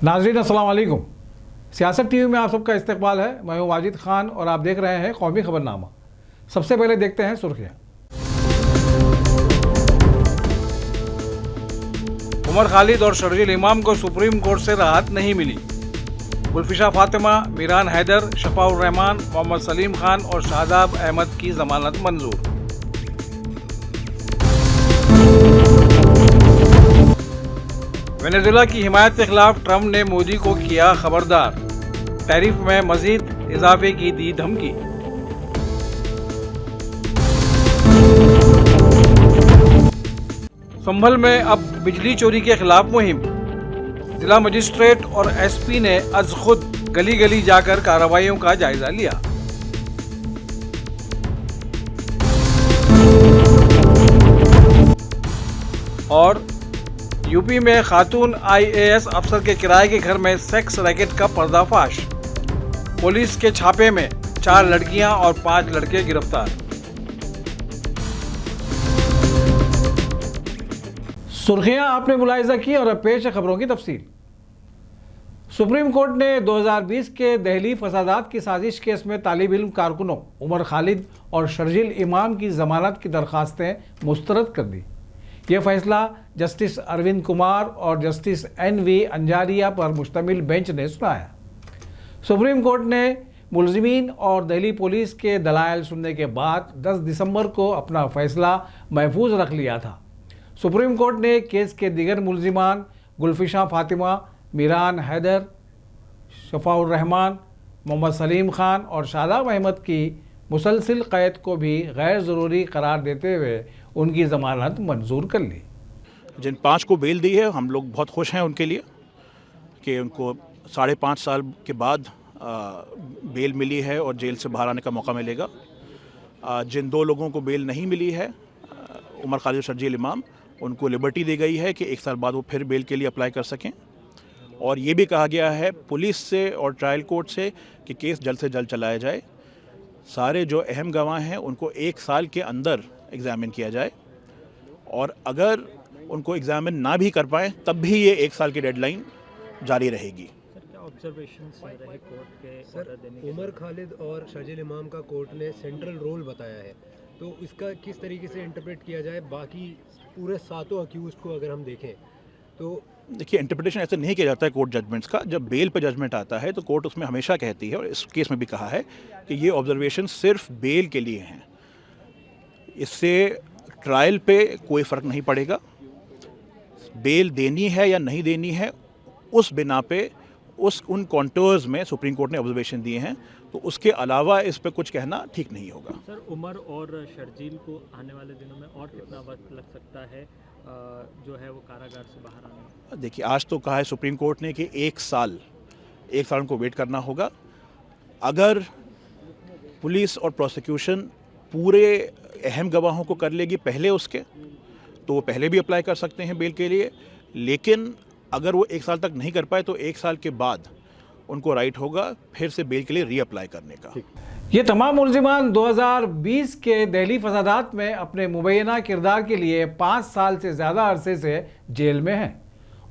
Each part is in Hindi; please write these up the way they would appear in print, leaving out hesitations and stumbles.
नाज़रीन अस्सलाम वालेकुम। सियासत टीवी में आप सबका इस्तकबाल है। मैं हूं वाजिद खान और आप देख रहे हैं कौमी खबरनामा। सबसे पहले देखते हैं सुर्खियां। उमर खालिद और शर्जील इमाम को सुप्रीम कोर्ट से राहत नहीं मिली। गुलफिशा फातिमा, मीरान हैदर, शफाउर रहमान, मोहम्मद सलीम खान और शादाब अहमद की जमानत मंजूर। वेनेजुएला की हिमायत के खिलाफ ट्रंप ने मोदी को किया खबरदार। टैरिफ में मजीद इजाफे की दी धमकी। संभल में अब बिजली चोरी के खिलाफ मुहिम। जिला मजिस्ट्रेट और एसपी ने अज खुद गली गली जाकर कार्रवाइयों का जायजा लिया। और यूपी में खातून आईएएस अफसर के किराए के घर में सेक्स रैकेट का पर्दाफाश। पुलिस के छापे में 4 लड़कियां और 5 लड़के गिरफ्तार। सुर्खियां आपने मुलाहिजा की और अब पेश है खबरों की तफसील। सुप्रीम कोर्ट ने 2020 के दहली फसादात की साजिश केस में तालिब इल्म कारकुनों उमर खालिद और शर्जील इमाम की जमानत की दरखास्तें मुस्तरद कर दी। यह फैसला जस्टिस अरविंद कुमार और जस्टिस NV अंजारिया पर मुश्तमिल बेंच ने सुनाया। सुप्रीम कोर्ट ने मुलजिमीन और दिल्ली पुलिस के दलाइल सुनने के बाद 10 दिसंबर को अपना फैसला महफूज रख लिया था। सुप्रीम कोर्ट ने केस के दीगर मुलजिमान गुलफिशा फातिमा, मीरान हैदर, शफाउर रहमान, मोहम्मद सलीम खान और शादाब अहमद की मुसलसिल कैद को भी गैर ज़रूरी करार देते हुए उनकी ज़मानत मंजूर कर ली। जिन 5 को बेल दी है, हम लोग बहुत खुश हैं उनके लिए कि उनको 5.5 साल के बाद बेल मिली है और जेल से बाहर आने का मौका मिलेगा। जिन 2 लोगों को बेल नहीं मिली है, उमर खालिद और शर्जील इमाम, उनको लिबर्टी दी गई है कि 1 साल बाद वो फिर बेल के लिए अप्लाई कर सकें। और ये भी कहा गया है पुलिस से और ट्रायल कोर्ट से कि केस जल्द से जल्द चलाया जाए। सारे जो अहम गवाह हैं उनको 1 साल के अंदर एग्ज़ामिन किया जाए और अगर उनको एग्ज़ामिन ना भी कर पाएँ तब भी ये 1 साल की डेडलाइन जारी रहेगी। सर, क्या ऑब्जर्वेशंस रहे कोर्ट के? सर, उमर खालिद और शर्जील इमाम का कोर्ट ने सेंट्रल रोल बताया है, तो इसका किस तरीके से इंटरप्रेट किया जाए? बाकी पूरे 7 अक्यूज़्ड को अगर हम देखें तो देखिए, इंटरप्रिटेशन ऐसे नहीं किया जाता है कोर्ट जजमेंट्स का। जब बेल पे जजमेंट आता है तो कोर्ट उसमें हमेशा कहती है, और इस केस में भी कहा है, कि ये ऑब्जर्वेशन सिर्फ बेल के लिए हैं। इससे ट्रायल पे कोई फ़र्क नहीं पड़ेगा। बेल देनी है या नहीं देनी है, उस बिना पे उन कॉन्टोर्स में सुप्रीम कोर्ट ने ऑब्जर्वेशन दिए हैं, तो उसके अलावा इस पे कुछ कहना ठीक नहीं होगा। सर, उमर और शर्जील को आने वाले दिनों में और कितना वक्त लग सकता है जो है वो कारागार से बाहर आने में? देखिए, आज तो कहा है सुप्रीम कोर्ट ने कि 1 साल उनको वेट करना होगा। अगर पुलिस और प्रोसिक्यूशन पूरे अहम गवाहों को कर लेगी पहले उसके, तो वो पहले भी अप्लाई कर सकते हैं बेल के लिए। लेकिन अगर वो 1 साल तक नहीं कर पाए तो 1 साल के बाद उनको राइट होगा फिर से बेल के लिए रीअप्लाई करने का। ये तमाम मुलजिमान 2020 के दिल्ली फसादात में अपने मुबैना किरदार के लिए 5 साल से ज़्यादा अरसे से जेल में हैं।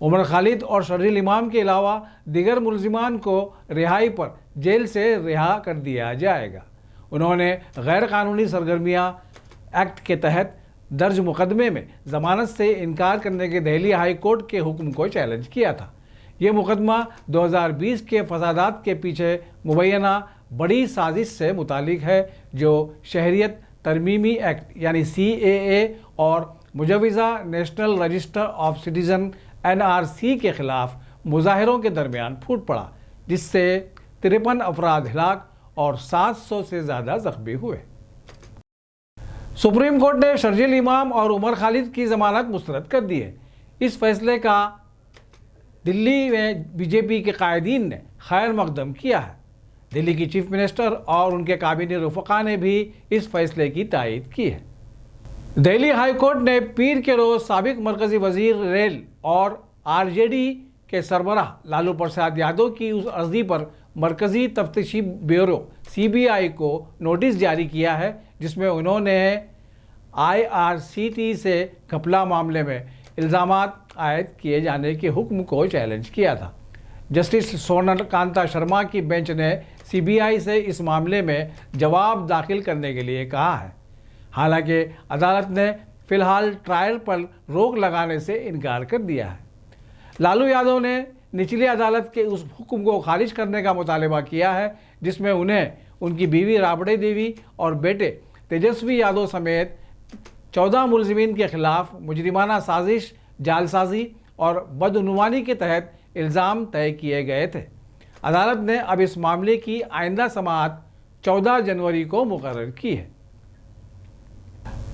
उमर खालिद और शर्जील इमाम के अलावा दीगर मुलजिमान को रिहाई पर जेल से रिहा कर दिया जाएगा। उन्होंने गैर कानूनी सरगर्मियाँ एक्ट के तहत दर्ज मुकदमे में ज़मानत से इनकार करने के दिल्ली हाई कोर्ट के हुक्म को चैलेंज किया था। ये मुकदमा 2020 के फसादात के पीछे मुबैना बड़ी साजिश से मुतालिक है, जो शहरियत तरमीमी एक्ट यानी CAA और मुजवज़ा national register of citizen NRC के ख़िलाफ़ मुजाहिरों के दरमियान फूट पड़ा, जिससे 53 अफराद हिलाक और 700 से ज़्यादा ज़ख्मी हुए। सुप्रीम कोर्ट ने शर्जील इमाम और उमर खालिद की ज़मानत मुस्तरद कर दी है। इस फैसले का दिल्ली में BJP के कायदीन ने खैर मकदम किया है। दिल्ली की चीफ मिनिस्टर और उनके काबिने रफ़क़ा ने भी इस फैसले की तायीद की है। दिल्ली हाई कोर्ट ने पीर के रोज़ साबिक मरकज़ी वज़ीर रेल और RJD के सरबराह लालू प्रसाद यादव की उस अर्ज़ी पर मरकज़ी तफ्तीशी ब्यूरो CBI को नोटिस जारी किया है, जिसमें उन्होंने IRCT से घपला मामले में इल्ज़ामात आयद किए जाने के हुक्म को चैलेंज किया था। जस्टिस सोनकांता शर्मा की बेंच ने सीबीआई से इस मामले में जवाब दाखिल करने के लिए कहा है। हालांकि अदालत ने फिलहाल ट्रायल पर रोक लगाने से इनकार कर दिया है। लालू यादव ने निचली अदालत के उस हुक्म को खारिज करने का मुतालबा किया है जिसमें उन्हें उनकी बीवी राबड़ी देवी और बेटे तेजस्वी यादव समेत 14 मुलजिमीन के खिलाफ मुजरिमाना साजिश, जालसाजी और बदउनवानी के तहत इल्ज़ाम तय किए गए थे। अदालत ने अब इस मामले की आइंदा समाअत 14 जनवरी को मुकर्रर की है।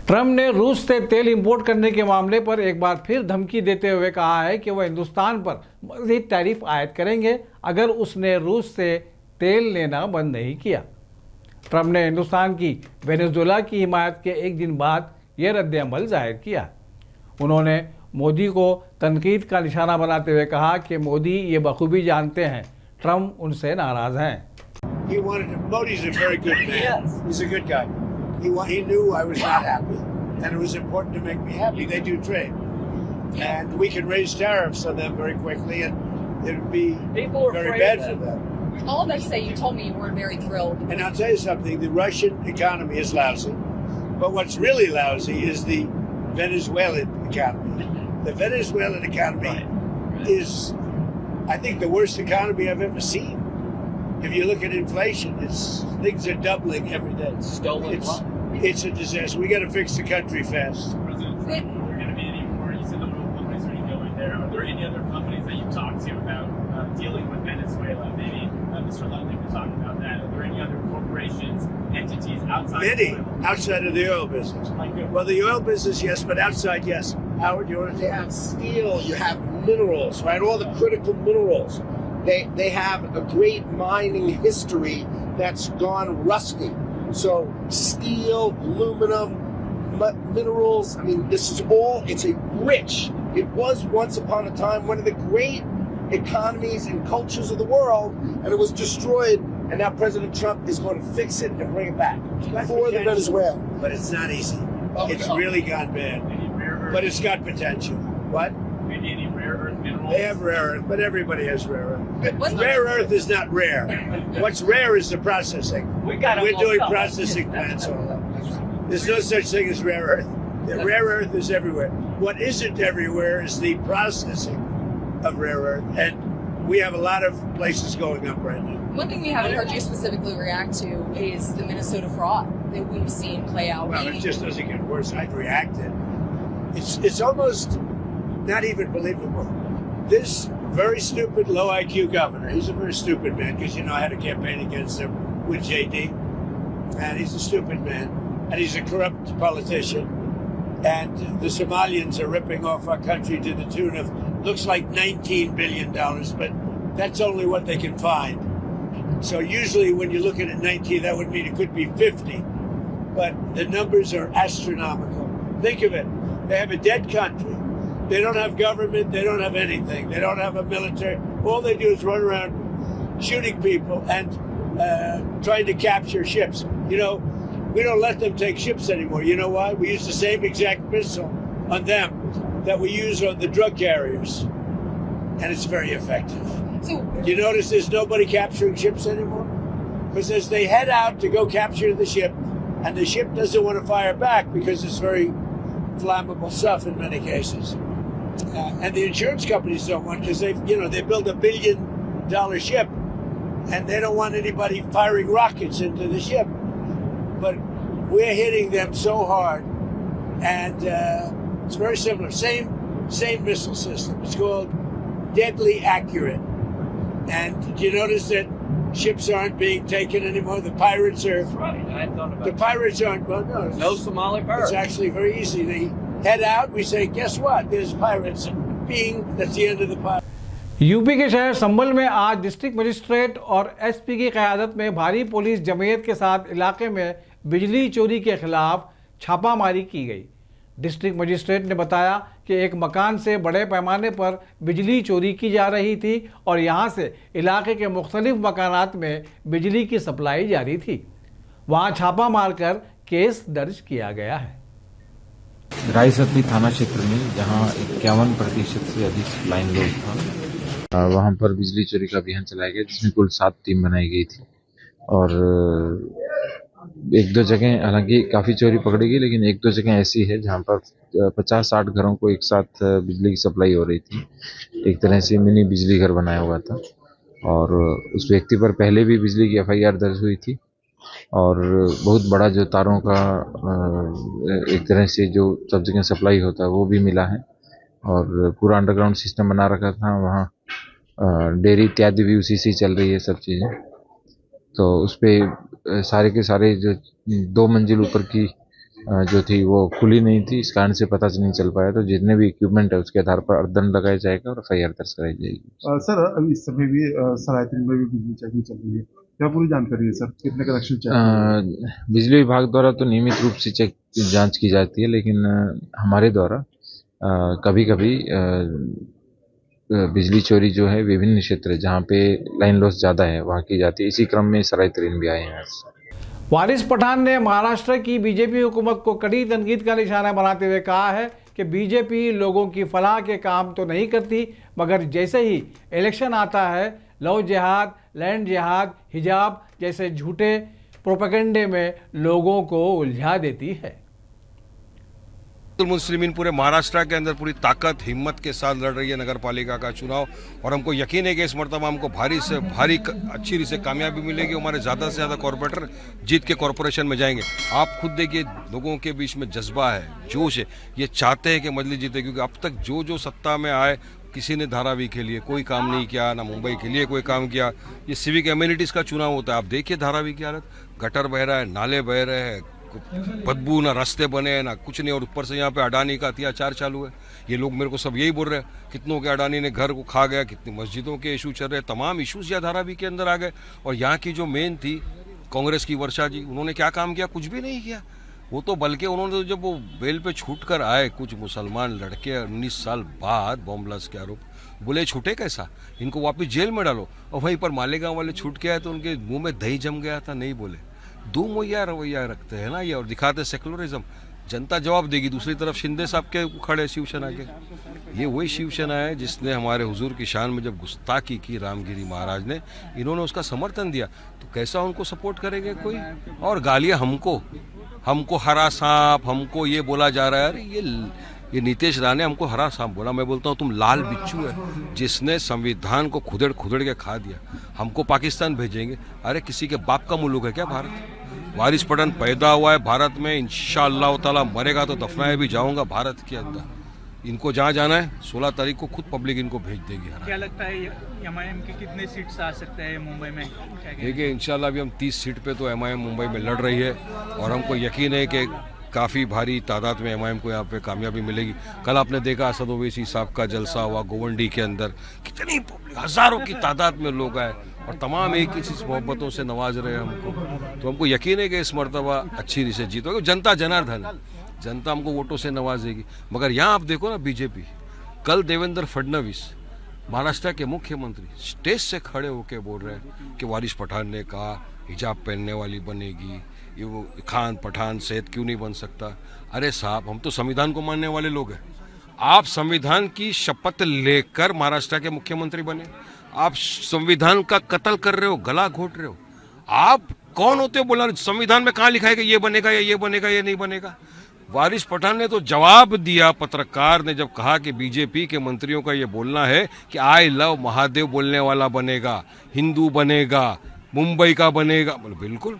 ट्रंप ने रूस से तेल इंपोर्ट करने के मामले पर एक बार फिर धमकी देते हुए कहा है कि वह हिंदुस्तान पर मज़ीद टैरिफ आयद करेंगे अगर उसने रूस से तेल लेना बंद नहीं किया। ट्रंप ने हिंदुस्तान की वेनेजुएला की हिमायत के एक दिन बाद यह रद्द-ए-अमल जाहिर किया। उन्होंने मोदी को तनकीद का निशाना बनाते हुए कहा कि मोदी ये बखूबी जानते हैं ट्रंप उनसे नाराज़ हैं। Modi's a very good man. He's a good guy. He knew I was not happy, and it was important to make me happy. They do trade, and we can raise tariffs on them very quickly, and it would be very bad for them. All of them say you told me you weren't very thrilled. And I'll tell you something: the Russian economy is lousy, but what's really lousy is the Venezuelan economy. The Venezuelan economy is, I think, the worst economy I've ever seen. If you look at inflation, things are doubling every day. It's a disaster. We got to fix the country fast. President, are there going to be any more? You said the oil companies are going to go in there. Are there any other companies that you've talked to about dealing with Venezuela? Maybe Mr. Ludwig could talk about that. Are there any other corporations, entities outside? Many of the oil? outside of the oil business. Well, the oil business, yes, but outside, yes. Howard, you want to You have steel, you have minerals, right? All the critical minerals. They have a great mining history that's gone rusty. So steel, aluminum, minerals, I mean, this is all, it's a rich, it was once upon a time one of the great economies and cultures of the world, and it was destroyed, and now President Trump is going to fix it and bring it back for the Venezuela. But it's not easy. It's really gone bad. Any rare earth? But it's got potential. What? Maybe any rare earth minerals? They have rare earth, but everybody has rare earth. What's the- Rare earth is not rare. What's rare is the processing. We're doing processing plants all over. There's no such thing as rare earth. The rare earth is everywhere. What isn't everywhere is the processing of rare earth, and we have a lot of places going up right now. One thing we haven't heard you specifically react to is the Minnesota fraud that we've seen play out. Well, it just doesn't get worse. I've reacted. It's almost not even believable. This very stupid, low IQ governor, he's a very stupid man, because, you know, I had a campaign against him with JD, and he's a stupid man, and he's a corrupt politician, and the Somalians are ripping off our country to the tune of, looks like $19 billion, but that's only what they can find. So usually when you're looking at 19, that would mean it could be 50, but the numbers are astronomical. Think of it. They have a dead country. They don't have government. They don't have anything. They don't have a military. All they do is run around shooting people and trying to capture ships. You know, we don't let them take ships anymore. You know why? We use the same exact missile on them that we use on the drug carriers. And it's very effective. So You notice there's nobody capturing ships anymore? Because as they head out to go capture the ship, and the ship doesn't want to fire back because it's very flammable stuff in many cases. And the insurance companies don't want, because they build $1 billion ship, and they don't want anybody firing rockets into the ship. But we're hitting them so hard, and it's very similar. Same missile system. It's called Deadly Accurate. And did you notice that ships aren't being taken anymore? The pirates are. Right, I hadn't thought about The pirates aren't. Well, no. No Somali It's pirates. actually very easy. They head out. We say, guess what? There's pirates. Bing. That's the end of the pirate. UP के शहर संभल में आज डिस्ट्रिक्ट मजिस्ट्रेट और एसपी की क़यादत में भारी पुलिस जमयत के साथ इलाके में बिजली चोरी के खिलाफ छापामारी की गई। डिस्ट्रिक्ट मजिस्ट्रेट ने बताया कि एक मकान से बड़े पैमाने पर बिजली चोरी की जा रही थी और यहां से इलाके के मुख्तलिफ मकानात में बिजली की सप्लाई जारी थी। वहां छापा मारकर केस दर्ज किया गया है। रायसतनी थाना क्षेत्र में जहां 51% से अधिक लाइन लॉस था, वहाँ पर बिजली चोरी का अभियान चलाया गया जिसमें कुल 7 टीम बनाई गई थी और एक दो जगह हालांकि काफ़ी चोरी पकड़ी गई, लेकिन एक दो जगह ऐसी है जहाँ पर 50-60 घरों को एक साथ बिजली की सप्लाई हो रही थी। एक तरह से मिनी बिजली घर बनाया हुआ था और उस व्यक्ति पर पहले भी बिजली की FIR दर्ज हुई थी और बहुत बड़ा जो तारों का एक तरह से जो सब जगह सप्लाई होता है वो भी मिला है और पूरा अंडरग्राउंड सिस्टम बना रखा था। वहाँ डेयरी इत्यादि भी उसी से चल रही है सब चीज़ें। तो उस पर सारे के सारे जो 2 मंजिल ऊपर की जो थी वो खुली नहीं थी, इस कारण से पता नहीं चल पाया। तो जितने भी इक्विपमेंट है उसके आधार पर दंड लगाया जाएगा और FIR दर्ज कराई जाएगी। सर अभी इस समय भी सरायत्री में भी बिजली चेकिंग चल रही है, क्या पूरी जानकारी है सर? कितने कनेक्शन चेक? बिजली विभाग द्वारा तो नियमित रूप से जांच की जाती है, लेकिन हमारे द्वारा कभी कभी बिजली चोरी जो है विभिन्न क्षेत्र जहाँ पे लाइन लॉस ज़्यादा है वहाँ की जाती है। इसी क्रम में सरायत्री भी आए हैं। वारिस पठान ने महाराष्ट्र की बीजेपी हुकूमत को कड़ी तनकीद का निशाना बनाते हुए कहा है कि बीजेपी लोगों की फलाह के काम तो नहीं करती, मगर जैसे ही इलेक्शन आता है लव जिहाद, लैंड जिहाद, हिजाब जैसे झूठे प्रोपेगेंडे में लोगों को उलझा देती है। मुस्लिमीन पूरे महाराष्ट्र के अंदर पूरी ताकत हिम्मत के साथ लड़ रही है नगर पालिका का चुनाव और हमको यकीन है कि इस मरतबा हमको भारी से भारी अच्छी से कामयाबी मिलेगी। हमारे ज़्यादा से ज़्यादा कॉरपोरेटर जीत के कॉरपोरेशन में जाएंगे। आप खुद देखिए लोगों के बीच में जज्बा है, जोश है, ये चाहते हैं कि मजलिस जीते, क्योंकि अब तक जो सत्ता में आए किसी ने धारावी के लिए कोई काम नहीं किया, ना मुंबई के लिए कोई काम किया। ये सिविक एम्यूनिटीज़ का चुनाव होता है। आप देखिए धारावी की हालत, गटर बह रहा है, नाले बह रहे हैं, बदबू, ना रास्ते बने हैं, ना कुछ नहीं, और ऊपर से यहाँ पे अडानी का अत्याचार चालू है। ये लोग मेरे को सब यही बोल रहे हैं, कितनों के अडानी ने घर को खा गया, कितनी मस्जिदों के इशू चल रहे हैं, तमाम इशूज़ यहाँ धारावी के अंदर आ गए। और यहाँ की जो मेन थी कांग्रेस की वर्षा जी, उन्होंने क्या काम किया? कुछ भी नहीं किया। वो तो बल्कि उन्होंने तो जब वो बेल पे छूट कर आए कुछ मुसलमान लड़के 19 साल बाद बॉम्ब ब्लास्ट के आरोप, बोले छूटे कैसा, इनको वापस जेल में डालो। और वहीं पर मालेगांव वाले छूट के आए तो उनके मुंह में दही जम गया था, नहीं बोले। दो मुहैया रवैया रखते हैं ना ये, और दिखाते सेकुलरिज्म। जनता जवाब देगी। दूसरी तरफ शिंदे साहब के खड़े शिवसेना के, ये वही शिवसेना है जिसने हमारे हुजूर की शान में जब गुस्ताखी की रामगिरी महाराज ने, इन्होंने उसका समर्थन दिया। तो कैसा उनको सपोर्ट करेंगे कोई? और गालियां हमको हरा सांप, हमको ये बोला जा रहा है। अरे ये नीतीश राणे ने हमको हरा सांप बोला। मैं बोलता हूँ तुम लाल बिच्छू है जिसने संविधान को खुदेड़ के खा दिया। हमको पाकिस्तान भेजेंगे? अरे किसी के बाप का मुल्क है क्या भारत? वारिस पठान पैदा हुआ है भारत में, इंशाअल्लाह ताला मरेगा तो दफनाया भी जाऊंगा भारत के अंदर। इनको जहाँ जाना है 16 तारीख को खुद पब्लिक इनको भेज देगी। क्या लगता है MIM के कितने सीट्स आ सकते हैं मुंबई में? देखिए इंशाल्लाह अभी हम 30 सीट पे तो MIM मुंबई में लड़ रही है और हमको यकीन है कि काफ़ी भारी तादाद में MIM को यहाँ पे कामयाबी मिलेगी। कल आपने देखा असद ओवैसी साहब का जलसा हुआ गोवंडी के अंदर, कितनी पब्लिक, हज़ारों की तादाद में लोग आए और तमाम एक ही चीज़ मोहब्बतों से नवाज रहे हैं हमको। तो हमको यकीन है कि इस मरतबा अच्छी रीत से जीतोगे। जनता जनार्दन, जनता हमको वोटों से नवाजेगी। मगर यहाँ आप देखो ना बीजेपी, कल देवेंद्र फडणवीस महाराष्ट्र के मुख्यमंत्री स्टेज से खड़े होकर बोल रहे हैं कि वारिस पठान ने कहा हिजाब पहनने वाली बनेगी, ये वो खान पठान सैयद क्यों नहीं बन सकता। अरे साहब हम तो संविधान को मानने वाले लोग हैं। आप संविधान की शपथ लेकर महाराष्ट्र के मुख्यमंत्री बने, आप संविधान का कत्ल कर रहे हो, गला घोट रहे हो। आप कौन होते हो बोला? संविधान में कहाँ लिखा है कि ये बनेगा या ये बनेगा, ये नहीं बनेगा? वारिस पठान ने तो जवाब दिया, पत्रकार ने जब कहा कि बीजेपी के मंत्रियों का ये बोलना है कि आई लव महादेव बोलने वाला बनेगा, हिंदू बनेगा, मुंबई का बनेगा। बिल्कुल,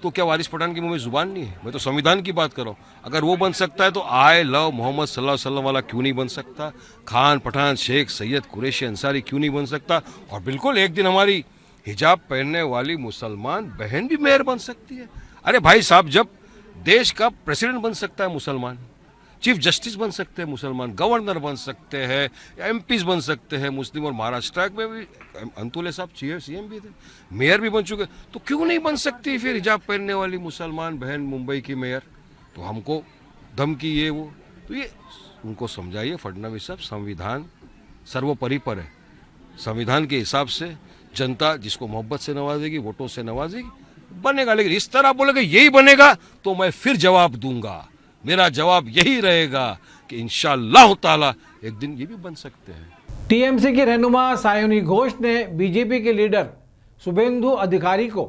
तो क्या वारिस पठान की मुंह में जुबान नहीं है? मैं तो संविधान की बात कर रहा हूँ। अगर वो बन सकता है तो आई लव मोहम्मद सल्लल्लाहु अलैहि वसल्लम वाला क्यों नहीं बन सकता? खान पठान शेख सैयद कुरैशी अंसारी क्यों नहीं बन सकता? और बिल्कुल एक दिन हमारी हिजाब पहनने वाली मुसलमान बहन भी मेयर बन सकती है। अरे भाई साहब, जब देश का प्रेसिडेंट बन सकता है मुसलमान, चीफ जस्टिस बन सकते हैं मुसलमान, गवर्नर बन सकते हैं, MPs बन सकते हैं मुस्लिम, और महाराष्ट्र में भी अंतुले साहब CM भी थे, मेयर भी बन चुके, तो क्यों नहीं बन सकती फिर हिजाब पहनने वाली मुसलमान बहन मुंबई की मेयर? तो हमको धमकी ये वो, तो ये उनको समझाइए फडणवीस साहब, संविधान सर्वोपरि पर है। संविधान के हिसाब से जनता जिसको मोहब्बत से नवाजेगी, वोटों से नवाजेगी, बनेगा। लेकिन इस तरह बोलेगा यही बनेगा तो मैं फिर जवाब दूंगा। मेरा जवाब यही रहेगा कि इंशाअल्लाह ताला एक दिन ये भी बन सकते हैं। टीएमसी की रहनुमा सायोनी घोष ने बीजेपी के लीडर शुभेंदु अधिकारी को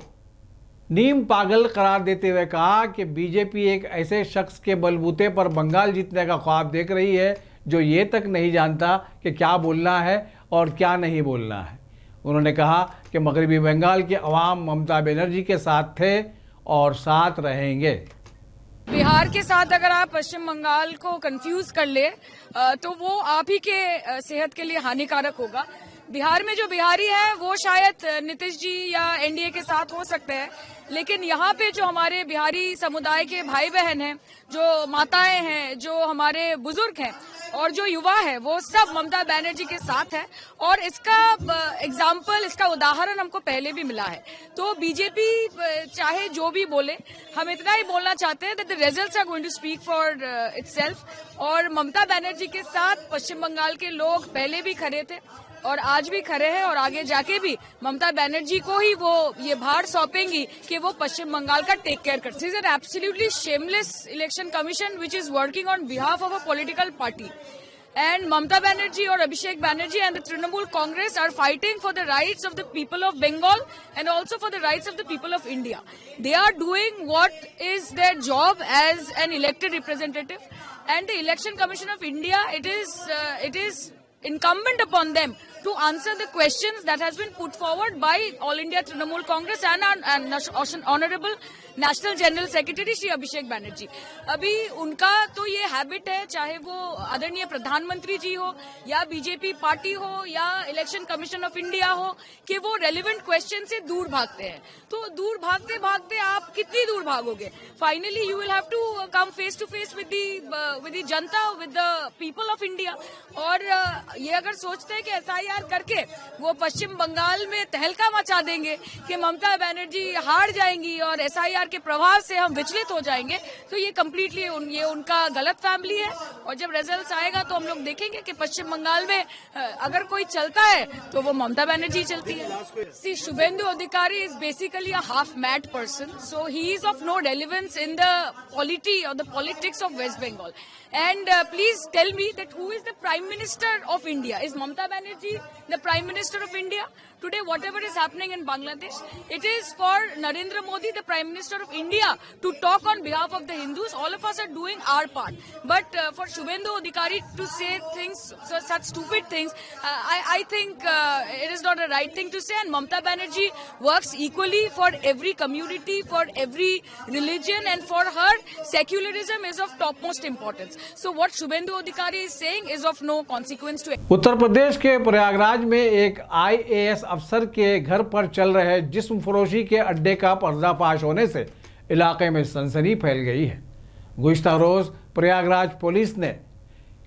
नीम पागल करार देते हुए कहा कि बीजेपी एक ऐसे शख्स के बलबूते पर बंगाल जीतने का ख्वाब देख रही है जो ये तक नहीं जानता कि क्या बोलना है और क्या नहीं बोलना है। उन्होंने कहा कि मगरबी बंगाल के अवाम ममता बनर्जी के साथ थे और साथ रहेंगे। बिहार के साथ अगर आप पश्चिम बंगाल को कंफ्यूज कर ले तो वो आप ही के सेहत के लिए हानिकारक होगा। बिहार में जो बिहारी है वो शायद नीतीश जी या एनडीए के साथ हो सकते हैं, लेकिन यहाँ पे जो हमारे बिहारी समुदाय के भाई बहन हैं, जो माताएं हैं, जो हमारे बुजुर्ग हैं और जो युवा है, वो सब ममता बनर्जी के साथ है। और इसका एग्जाम्पल, इसका उदाहरण हमको पहले भी मिला है। तो बीजेपी चाहे जो भी बोले, हम इतना ही बोलना चाहते हैं that the results are going to speak for itself. और ममता बनर्जी के साथ पश्चिम बंगाल के लोग पहले भी खड़े थे और आज भी खड़े हैं और आगे जाके भी ममता बनर्जी को ही वो ये भार सौंपेंगी कि वो पश्चिम बंगाल का टेक केयर कर। This is an absolutely shameless election commission which is working on behalf of a political party. And Mamata Banerjee or Abhishek Banerjee and the Trinamool Congress are fighting for the rights of the people of Bengal and also for the rights of the people of India. They are doing what is their job as an elected representative, and the Election Commission of India, it is incumbent upon them to answer the questions that has been put forward by All India Trinamool Congress and Honorable national general secretary Shri Abhishek Banerjee. अभी उनका तो ये हैबिट है, चाहे वो आदरणीय प्रधानमंत्री जी हो या बीजेपी पार्टी हो या इलेक्शन कमीशन ऑफ इंडिया हो, कि वो रेलेवेंट क्वेश्चन से दूर भागते हैं। तो दूर भागते भागते आप कितनी दूर भागोगे? Finally you will have to come face to face with the जनता, with the people of India. और ये अगर सोचते हैं कि एसआईआर करके वो पश्चिम बंगाल में तहलका मचा देंगे कि ममता बनर्जी हार जाएंगी और एसआईआर के प्रभाव से हम विचलित हो जाएंगे, तो ये कम्प्लीटली ये उनका गलत फैमिली है। और जब रिजल्ट्स आएगा तो हम लोग देखेंगे कि पश्चिम बंगाल में अगर कोई चलता है तो वो ममता बनर्जी चलती है। See Shubhendu Adhikari is basically a half mad person, so he is of no relevance in the polity और the politics of West Bengal. And please tell me that who is the Prime Minister of India? Is Mamata Banerjee the Prime Minister of India? Today, whatever is happening in Bangladesh, it is for Narendra Modi, the Prime Minister of India, to talk on behalf of the Hindus. All of us are doing our part. But for Shubhendu Adhikari to say things, such stupid things, I think it is not a right thing to say. And Mamata Banerjee works equally for every community, for every religion, and for her, secularism is of topmost importance. So what Shubhendu Adhikari is saying is of no consequence to it. Uttar Pradesh के प्रयागराज में एक IAS अफसर के घर पर चल रहे जिस्म फरोशी के अड्डे का पर्दाफाश होने से इलाके में सनसनी फैल गई है। गुज़िश्ता रोज़ प्रयागराज पुलिस ने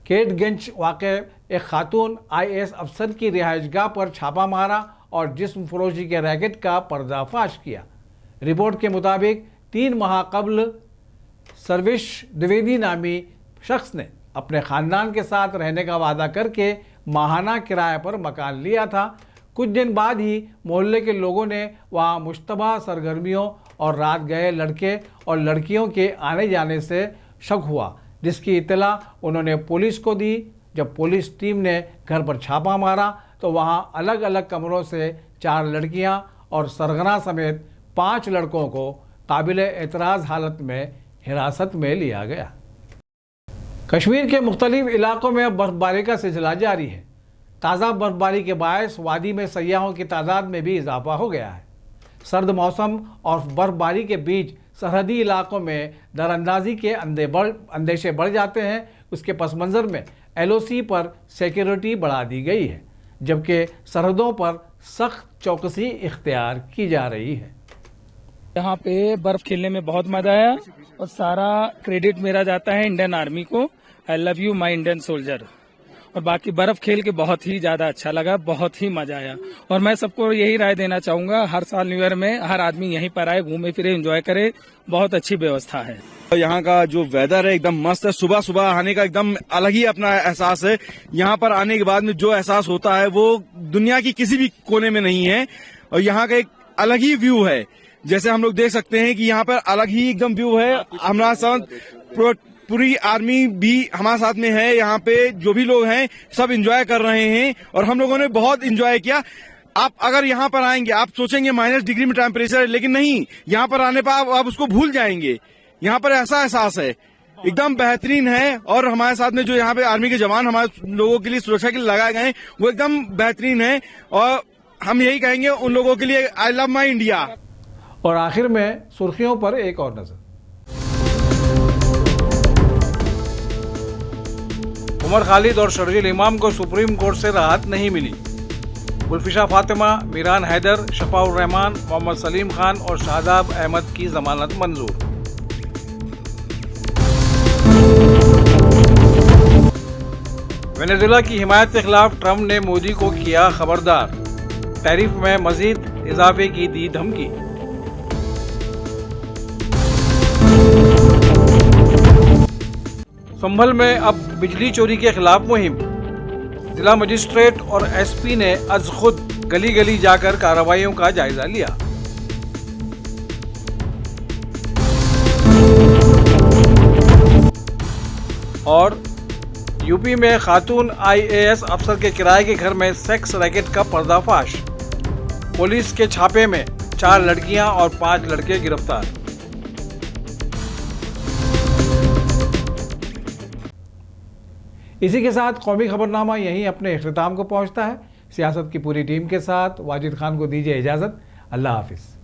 केटगंज वाक़े एक खातून IAS अफसर की रिहाइशगाह पर छापा मारा और जिस्म फरोशी के रैकेट का पर्दाफाश किया। रिपोर्ट के मुताबिक 3 माह कबल सर्विश द्विवेदी नामी शख्स ने अपने ख़ानदान के साथ रहने का वादा करके माहाना किराए पर मकान लिया था। कुछ दिन बाद ही मोहल्ले के लोगों ने वहां मुश्तबा सरगर्मियों और रात गए लड़के और लड़कियों के आने जाने से शक हुआ, जिसकी इत्तला उन्होंने पुलिस को दी। जब पुलिस टीम ने घर पर छापा मारा तो वहां अलग अलग कमरों से 4 लड़कियां और सरगना समेत 5 लड़कों को काबिल एतराज़ हालत में हिरासत में लिया गया। कश्मीर के मुख्तलिफ इलाकों में अब बर्फबारी का सिलसिला जारी है। ताज़ा बर्फबारी के बायस वादी में सयाहों की तादाद में भी इजाफा हो गया है। सर्द मौसम और बर्फबारी के बीच सरहदी इलाकों में दरअंदाजी के अंदेशे बढ़ जाते हैं। उसके पस मंज़र में LOC पर सिक्योरिटी बढ़ा दी गई है, जबकि सरहदों पर सख्त चौकसी इख्तियार की जा रही है। यहाँ पे बर्फ खेलने में बहुत मजा आया और सारा क्रेडिट मेरा जाता है इंडियन आर्मी को। I love you my Indian soldier. और बाकी बर्फ खेल के बहुत ही ज्यादा अच्छा लगा, बहुत ही मजा आया। और मैं सबको यही राय देना चाहूंगा, हर साल न्यू ईयर में हर आदमी यहीं पर आए, घूमे फिरे, एंजॉय करे। बहुत अच्छी व्यवस्था है। यहाँ का जो वेदर है एकदम मस्त है। सुबह सुबह आने का एकदम अलग ही अपना एहसास है। यहाँ पर आने के बाद में जो एहसास होता है वो दुनिया की किसी भी कोने में नहीं है। और यहाँ का एक अलग ही व्यू है। जैसे हम लोग देख सकते हैं कि यहाँ पर अलग ही एकदम व्यू है। हमारा साथ पूरी आर्मी भी हमारे साथ में है। यहाँ पे जो भी लोग हैं सब एंजॉय कर रहे हैं और हम लोगों ने बहुत एंजॉय किया। आप अगर यहाँ पर आएंगे आप सोचेंगे -डिग्री में टेम्परेचर है, लेकिन नहीं, यहाँ पर आने पर आप उसको भूल जाएंगे। यहाँ पर ऐसा एहसास है, एकदम बेहतरीन है। और हमारे साथ में जो यहाँ पे आर्मी के जवान हमारे लोगों के लिए सुरक्षा के लिए लगाए गए हैं वो एकदम बेहतरीन है। और हम यही कहेंगे उन लोगों के लिए, आई लव माई इंडिया। और आखिर में सुर्खियों पर एक और नजर। उमर खालिद और शर्जील इमाम को सुप्रीम कोर्ट से राहत नहीं मिली। गुलफिशा फातिमा, मीरान हैदर, शफाउर रहमान, मोहम्मद सलीम खान और शादाब अहमद की जमानत मंजूर। वेनेजुएला की हिमायत के खिलाफ ट्रंप ने मोदी को किया खबरदार, टैरिफ में मजीद इजाफे की दी धमकी। संभल में अब बिजली चोरी के खिलाफ मुहिम। जिला मजिस्ट्रेट और एसपी ने अज खुद गली गली जाकर कार्रवाइयों का जायजा लिया। और यूपी में खातून IAS अफसर के किराए के घर में सेक्स रैकेट का पर्दाफाश। पुलिस के छापे में 4 लड़कियां और 5 लड़के गिरफ्तार। इसी के साथ कौमी खबरनामा यहीं अपने इख्तिताम को पहुंचता है। सियासत की पूरी टीम के साथ वाजिद खान को दीजिए इजाज़त। अल्लाह हाफिज़।